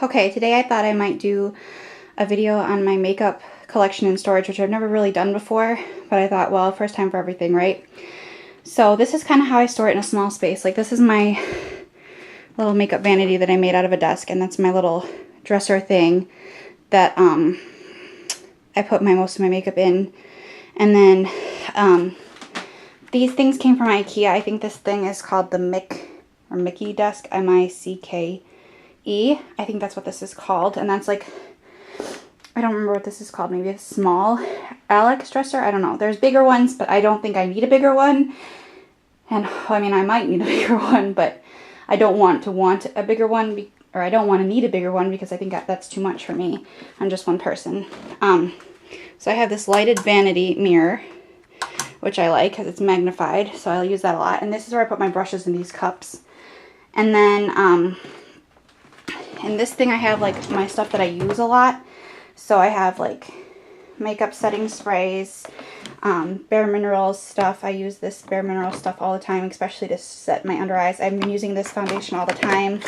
Okay, today I thought I might do a video on my makeup collection and storage, which I've never really done before, but I thought, well, first time for everything, right? So this is kind of how I store it in a small space. Like, this is my little makeup vanity that I made out of a desk, and that's my little dresser thing that I put most of my makeup in. And then these things came from IKEA. I think this thing is called the Mickey desk, M-I-C-K-E. I think that's what this is called. And that's like, I don't remember what this is called. Maybe a small Alex dresser. I don't know. There's bigger ones, but I don't think I need a bigger one. And I mean, I might need a bigger one, but I don't want a bigger one, or I don't want to need a bigger one because I think that's too much for me. I'm just one person. So I have this lighted vanity mirror, which I like because it's magnified, so I'll use that a lot. And this is where I put my brushes in these cups. And then in this thing I have like my stuff that I use a lot. So I have like makeup setting sprays, Bare Minerals stuff. I use this Bare Minerals stuff all the time, especially to set my under eyes. I've been using this foundation all the time.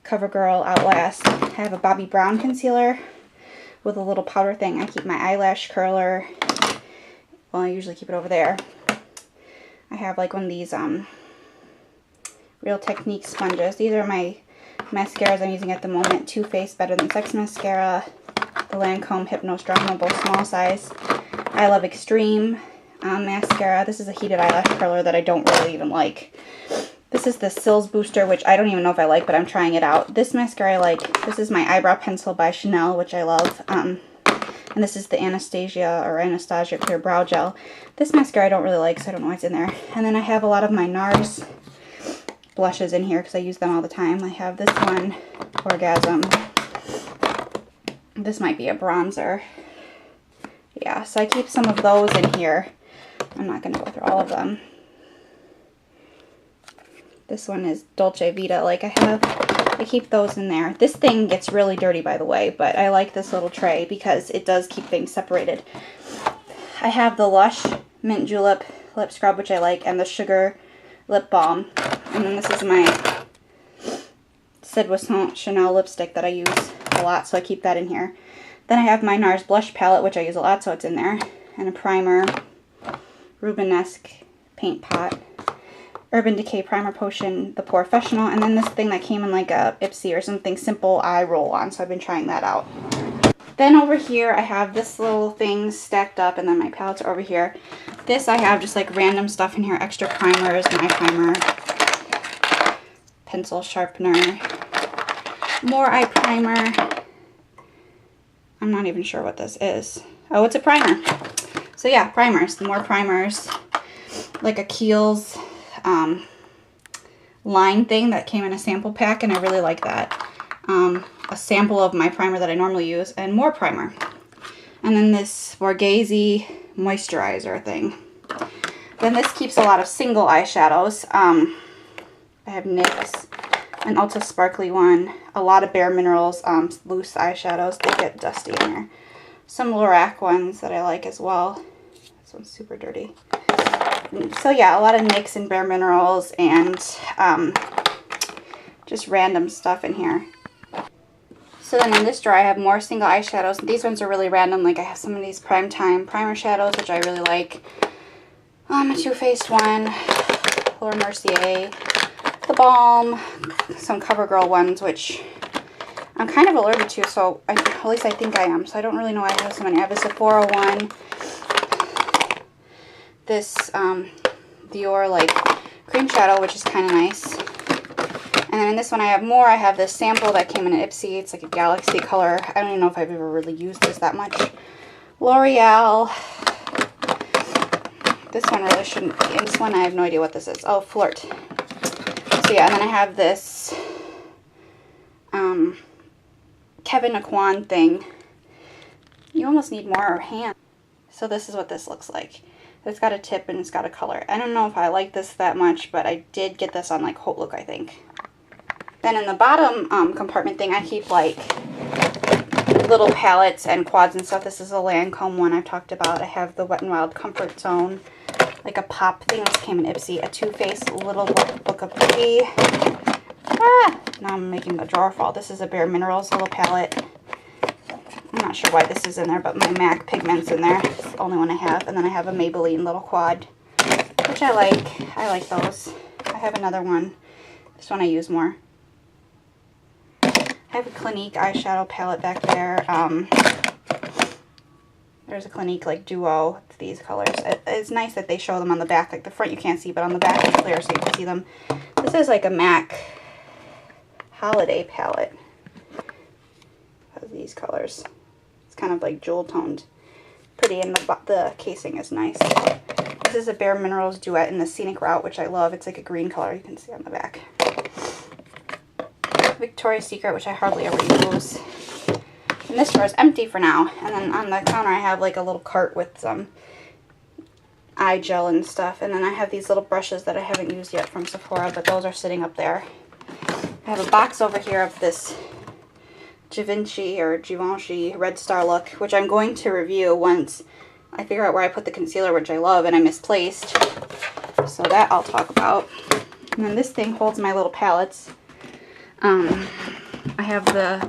CoverGirl Outlast. I have a Bobbi Brown concealer with a little powder thing. I keep my eyelash curler. Well, I usually keep it over there. I have like one of these Real Technique sponges. These are my mascaras I'm using at the moment. Too Faced Better Than Sex mascara. The Lancome Hypnose Drama, both small size. I Love Extreme mascara. This is a heated eyelash curler that I don't really even like. This is the Cils Booster, which I don't even know if I like, but I'm trying it out. This mascara I like. This is my eyebrow pencil by Chanel, which I love. And this is the Anastasia Clear Brow Gel. This mascara I don't really like, so I don't know why it's in there. And then I have a lot of my NARS blushes in here because I use them all the time. I have this one, Orgasm. This might be a bronzer. Yeah, so I keep some of those in here. I'm not going to go through all of them. This one is Dolce Vita. Like I keep those in there. This thing gets really dirty, by the way, but I like this little tray because it does keep things separated. I have the Lush Mint Julep lip scrub, which I like, and the Sugar lip balm. And then this is my Cédricent Chanel lipstick that I use a lot, so I keep that in here. Then I have my NARS blush palette, which I use a lot, so it's in there. And a primer, Rubenesque paint pot, Urban Decay Primer Potion, the Porefessional, and then this thing that came in like a Ipsy or something, Simple Eye Roll-On, so I've been trying that out. Then over here I have this little thing stacked up, and then my palettes are over here. This I have just like random stuff in here, extra primers, my primer, pencil sharpener, more eye primer. I'm not even sure what this is. Oh, it's a primer. So yeah, primers, more primers, like a Kiehl's line thing that came in a sample pack, and I really like that. A sample of my primer that I normally use, and more primer. And then this Borghese moisturizer thing. Then this keeps a lot of single eyeshadows. I have NYX, an Ulta Sparkly one, a lot of Bare Minerals loose eyeshadows. They get dusty in here. Some Lorac ones that I like as well. This one's super dirty. So yeah, a lot of NYX and Bare Minerals and just random stuff in here. So then in this drawer I have more single eyeshadows. These ones are really random. Like I have some of these Primetime primer shadows, which I really like. A Too Faced one, Laura Mercier, the balm, some CoverGirl ones, which I'm kind of allergic to, so at least I think I am. So I don't really know why I have so many. I have a Sephora one. This Dior like cream shadow, which is kind of nice. And then in this one I have more. I have this sample that came in an Ipsy. It's like a galaxy color. I don't even know if I've ever really used this that much. L'Oreal. This one really shouldn't be. In this one I have no idea what this is. Oh, Flirt. So yeah, and then I have this Kevyn Aucoin thing. You almost need more hand. So this is what this looks like. It's got a tip and it's got a color. I don't know if I like this that much, but I did get this on like Haute Look, I think. Then in the bottom compartment thing, I keep like little palettes and quads and stuff. This is a Lancome one I've talked about. I have the Wet n Wild Comfort Zone, like a pop thing. This came in Ipsy. A Too Faced Little Book of Beauty. Now I'm making the drawer fall. This is a Bare Minerals little palette. I'm not sure why this is in there, but my MAC pigment's in there. It's the only one I have. And then I have a Maybelline little quad, which I like. I like those. I have another one. This one I use more. I have a Clinique eyeshadow palette back there. There's a Clinique like Duo. It's these colors. It's nice that they show them on the back. Like the front you can't see, but on the back it's clear so you can see them. This is like a MAC holiday palette. It has these colors. It's kind of like jewel toned. Pretty, and the casing is nice. This is a Bare Minerals Duet in the Scenic Route, which I love. It's like a green color you can see on the back. Victoria's Secret, which I hardly ever use. And this drawer is empty for now. And then on the counter I have like a little cart with some eye gel and stuff. And then I have these little brushes that I haven't used yet from Sephora, but those are sitting up there. I have a box over here of this Givenchy Red Star Look, which I'm going to review once I figure out where I put the concealer, which I love and I misplaced. So that I'll talk about. And then this thing holds my little palettes. I have the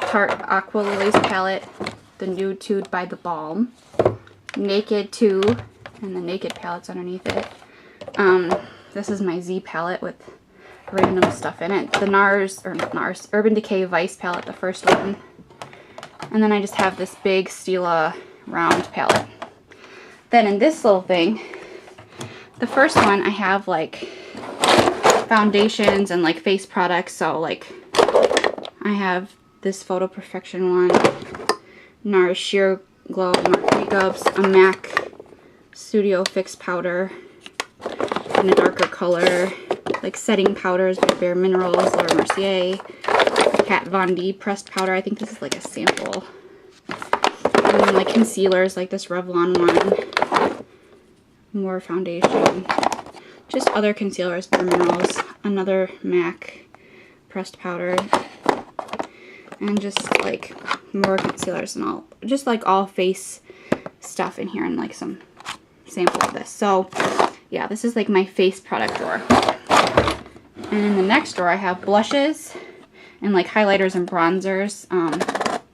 Tarte Aqua Lilies palette, the Nude Tude by The Balm, Naked 2, and the Naked palette's underneath it. This is my Z palette with random stuff in it. The Urban Decay Vice palette, the first one. And then I just have this big Stila round palette. Then in this little thing, the first one I have like foundations and like face products. So like I have this Photo Perfection one, NARS Sheer Glow Makeups, a MAC Studio Fix powder in a darker color, like setting powders by Bare Minerals, Laura Mercier, Kat Von D pressed powder. I think this is like a sample. And then like concealers, like this Revlon one, more foundation, just other concealers, Bare Minerals, another MAC pressed powder, and just like more concealers and all, just like all face stuff in here, and like some sample of this. So yeah, this is like my face product drawer. And in the next drawer I have blushes and like highlighters and bronzers.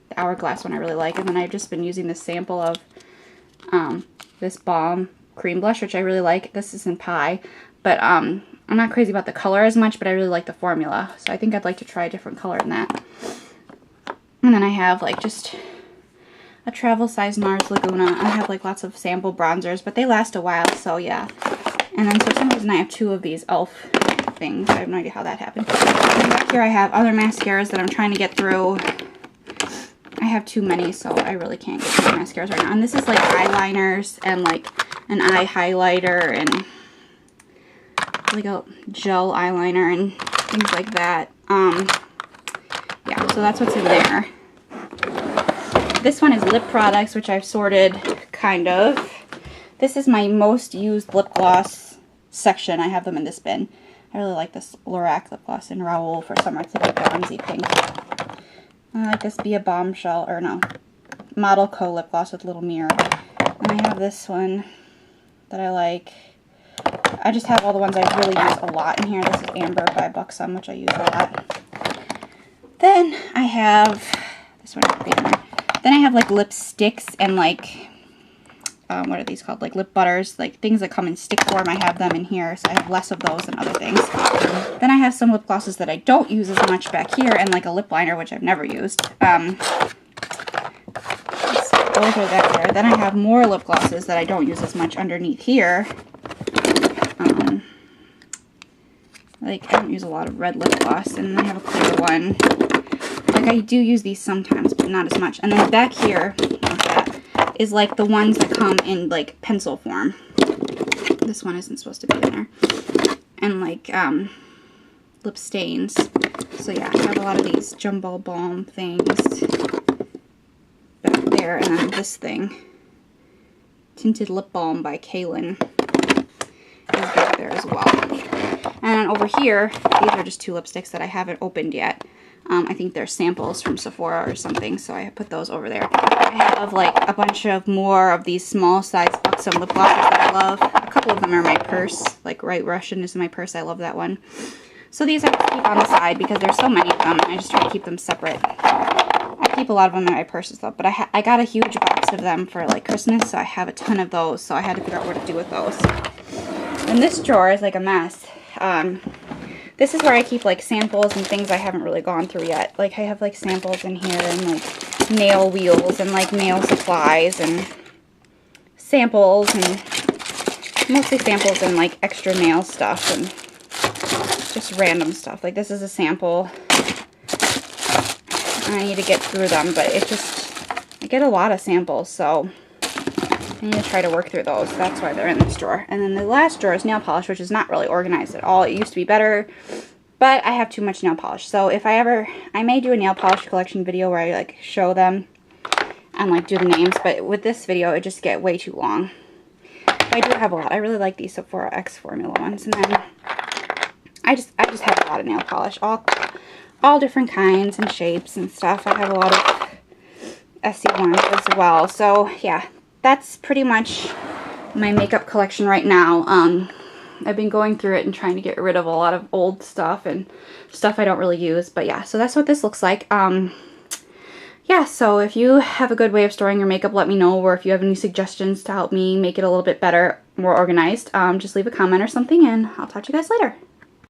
The Hourglass one I really like, and then I've just been using this sample of this Balm cream blush, which I really like. This is in Pie, but I'm not crazy about the color as much, but I really like the formula, so I think I'd like to try a different color in that. And then I have like just a travel size NARS Laguna. I have like lots of sample bronzers, but they last a while, so yeah. And then for some reason I have two of these e.l.f. things. I have no idea how that happened. And back here I have other mascaras that I'm trying to get through. I have too many, so I really can't get through mascaras right now. And this is like eyeliners and like an eye highlighter and like a gel eyeliner and things like that. Yeah, so that's what's in there. This one is lip products, which I've sorted kind of. This is my most used lip gloss section. I have them in this bin. I really like this Lorac lip gloss in Raoul for summer. It's like a bronzy pink. I like this Be a Bombshell, or no, Model Co. lip gloss with little mirror. And I have this one that I like. I just have all the ones I really use a lot in here. This is Amber by Buxom, which I use a lot. Then I have this one. Then I have like lipsticks and like, what are these called? Like lip butters, like things that come in stick form. I have them in here, so I have less of those than other things. Then I have some lip glosses that I don't use as much back here, and like a lip liner, which I've never used. Those are that there. Then I have more lip glosses that I don't use as much underneath here. Like I don't use a lot of red lip gloss, and then I have a clear one. Like I do use these sometimes, but not as much. And then back here, is like the ones that come in like pencil form. This one isn't supposed to be in there. And like lip stains. So yeah, I have a lot of these Jumbo Balm things back there. And then this thing, Tinted Lip Balm by Kaylin, is back there as well. And over here, these are just two lipsticks that I haven't opened yet. I think they're samples from Sephora or something, so I put those over there. I have like a bunch of more of these small size Buxom lip glosses that I love. A couple of them are in my purse, like White Russian is in my purse. I love that one. So these I just keep on the side because there's so many of them, and I just try to keep them separate. I keep a lot of them in my purses though, but I got a huge box of them for like Christmas, so I have a ton of those, so I had to figure out what to do with those. And this drawer is like a mess. This is where I keep like samples and things I haven't really gone through yet. Like I have like samples in here and like nail wheels and like nail supplies and samples and mostly samples and like extra nail stuff and just random stuff. Like this is a sample. I need to get through them, but it just, I get a lot of samples, so I need to try to work through those. That's why they're in this drawer. And then the last drawer is nail polish, which is not really organized at all. It used to be better, but I have too much nail polish. So if I may do a nail polish collection video where I like show them and like do the names, but with this video it just get way too long. But I do have a lot. I really like these Sephora X Formula ones, and then I just have a lot of nail polish, all different kinds and shapes and stuff. I have a lot of Essie ones as well. So yeah, that's pretty much my makeup collection right now. I've been going through it and trying to get rid of a lot of old stuff and stuff I don't really use. But yeah, so that's what this looks like. Yeah, so if you have a good way of storing your makeup, let me know. Or if you have any suggestions to help me make it a little bit better, more organized, just leave a comment or something, and I'll talk to you guys later.